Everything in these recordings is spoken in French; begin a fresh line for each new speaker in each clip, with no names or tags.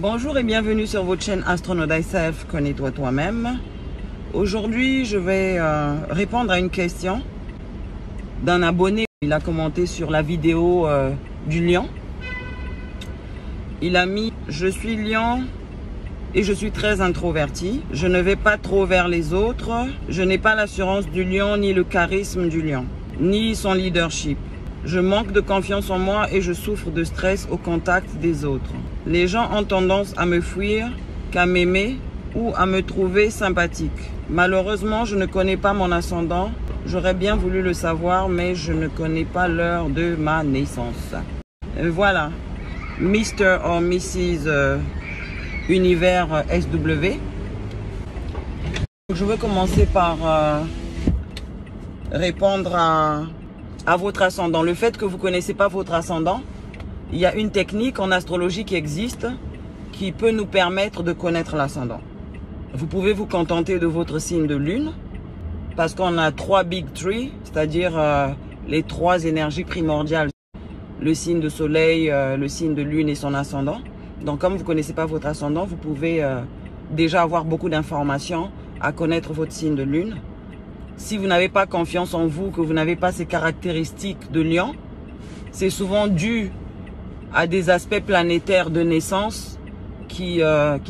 Bonjour et bienvenue sur votre chaîne Astronaut Thyself, connais-toi toi-même. Aujourd'hui, je vais répondre à une question d'un abonné. Il a commenté sur la vidéo du lion. Il a mis « Je suis lion et je suis très introverti. Je ne vais pas trop vers les autres. Je n'ai pas l'assurance du lion, ni le charisme du lion, ni son leadership. Je manque de confiance en moi et je souffre de stress au contact des autres. Les gens ont tendance à me fuir qu'à m'aimer ou à me trouver sympathique. Malheureusement, je ne connais pas mon ascendant. J'aurais bien voulu le savoir, mais je ne connais pas l'heure de ma naissance. » Voilà, Mr. or Mrs. Univers SW. Je veux commencer par répondre à votre ascendant. Le fait que vous ne connaissez pas votre ascendant, il y a une technique en astrologie qui existe qui peut nous permettre de connaître l'ascendant. Vous pouvez vous contenter de votre signe de lune parce qu'on a 3 big three, c'est-à-dire les 3 énergies primordiales. Le signe de soleil, le signe de lune et son ascendant. Donc comme vous ne connaissez pas votre ascendant, vous pouvez déjà avoir beaucoup d'informations à connaître votre signe de lune. Si vous n'avez pas confiance en vous, que vous n'avez pas ces caractéristiques de lion, c'est souvent dû à des aspects planétaires de naissance qui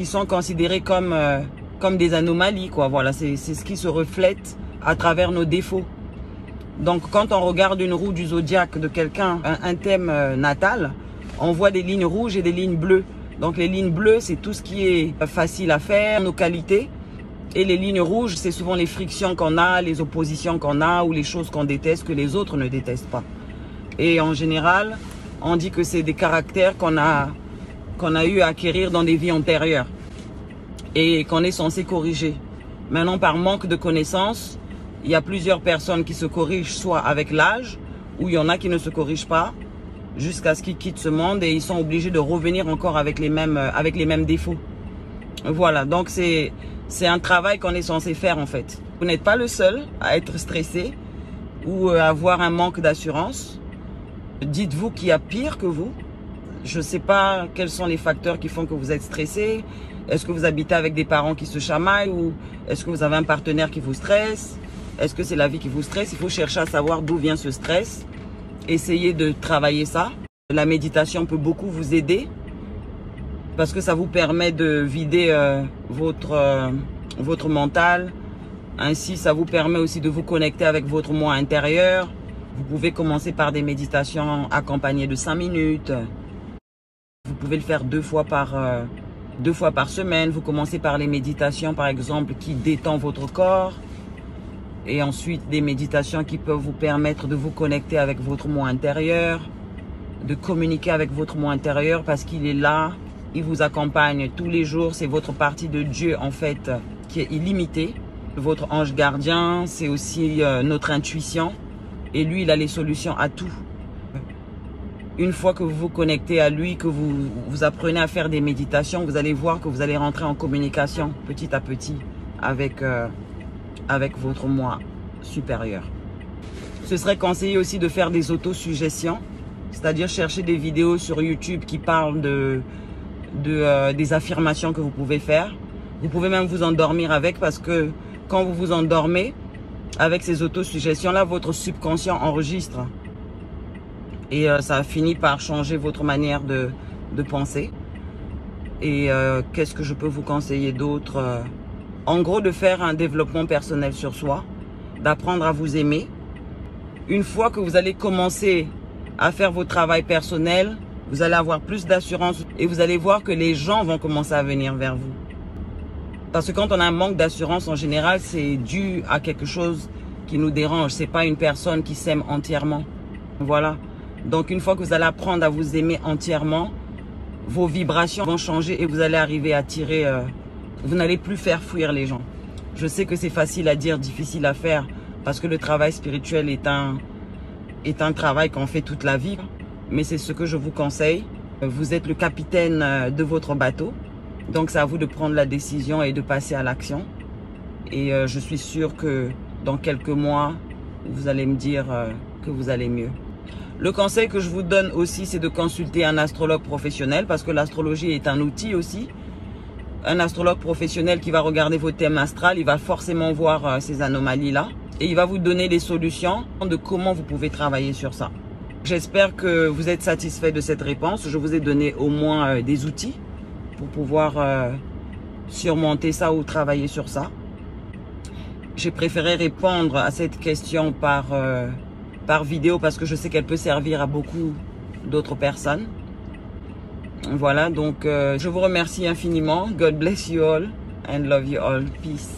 sont considérés comme des anomalies, quoi. Voilà, c'est ce qui se reflète à travers nos défauts. Donc quand on regarde une roue du zodiaque de quelqu'un, un thème natal, on voit des lignes rouges et des lignes bleues. Donc les lignes bleues, c'est tout ce qui est facile à faire, nos qualités. Et les lignes rouges, c'est souvent les frictions qu'on a, les oppositions qu'on a ou les choses qu'on déteste que les autres ne détestent pas. Et en général, on dit que c'est des caractères qu'on a eu à acquérir dans des vies antérieures et qu'on est censé corriger. Maintenant, par manque de connaissances, il y a plusieurs personnes qui se corrigent soit avec l'âge ou il y en a qui ne se corrigent pas jusqu'à ce qu'ils quittent ce monde et ils sont obligés de revenir encore avec les mêmes défauts. Voilà, donc c'est un travail qu'on est censé faire en fait. Vous n'êtes pas le seul à être stressé ou à avoir un manque d'assurance. Dites-vous qu'il y a pire que vous. Je ne sais pas quels sont les facteurs qui font que vous êtes stressé. Est-ce que vous habitez avec des parents qui se chamaillent ou est-ce que vous avez un partenaire qui vous stresse? Est-ce que c'est la vie qui vous stresse? Il faut chercher à savoir d'où vient ce stress. Essayez de travailler ça. La méditation peut beaucoup vous aider parce que ça vous permet de vider votre mental. Ainsi, ça vous permet aussi de vous connecter avec votre moi intérieur. Vous pouvez commencer par des méditations accompagnées de 5 minutes. Vous pouvez le faire 2 fois par semaine. Vous commencez par les méditations, par exemple, qui détendent votre corps. Et ensuite, des méditations qui peuvent vous permettre de vous connecter avec votre moi intérieur, de communiquer avec votre moi intérieur parce qu'il est là, il vous accompagne tous les jours. C'est votre partie de Dieu, en fait, qui est illimitée. Votre ange gardien, c'est aussi notre intuition. Et lui, il a les solutions à tout. Une fois que vous vous connectez à lui, que vous apprenez à faire des méditations, vous allez voir que vous allez rentrer en communication petit à petit avec votre moi supérieur. Ce serait conseillé aussi de faire des autosuggestions, c'est-à-dire chercher des vidéos sur YouTube qui parlent des affirmations que vous pouvez faire. Vous pouvez même vous endormir avec parce que quand vous vous endormez, avec ces autosuggestions-là, votre subconscient enregistre. Et ça finit par changer votre manière de penser. Et qu'est-ce que je peux vous conseiller d'autre? En gros, de faire un développement personnel sur soi, d'apprendre à vous aimer. Une fois que vous allez commencer à faire votre travail personnel, vous allez avoir plus d'assurance et vous allez voir que les gens vont commencer à venir vers vous. Parce que quand on a un manque d'assurance, en général, c'est dû à quelque chose qui nous dérange. C'est pas une personne qui s'aime entièrement. Voilà. Donc, une fois que vous allez apprendre à vous aimer entièrement, vos vibrations vont changer et vous allez arriver à attirer... vous n'allez plus faire fuir les gens. Je sais que c'est facile à dire, difficile à faire, parce que le travail spirituel est un travail qu'on fait toute la vie. Mais c'est ce que je vous conseille. Vous êtes le capitaine de votre bateau. Donc, c'est à vous de prendre la décision et de passer à l'action. Et je suis sûre que dans quelques mois, vous allez me dire que vous allez mieux. Le conseil que je vous donne aussi, c'est de consulter un astrologue professionnel parce que l'astrologie est un outil aussi. Un astrologue professionnel qui va regarder vos thèmes astrales, il va forcément voir ces anomalies-là et il va vous donner les solutions de comment vous pouvez travailler sur ça. J'espère que vous êtes satisfait de cette réponse. Je vous ai donné au moins des outils pour pouvoir surmonter ça ou travailler sur ça. J'ai préféré répondre à cette question par vidéo parce que je sais qu'elle peut servir à beaucoup d'autres personnes. Voilà, donc je vous remercie infiniment. God bless you all and love you all. Peace.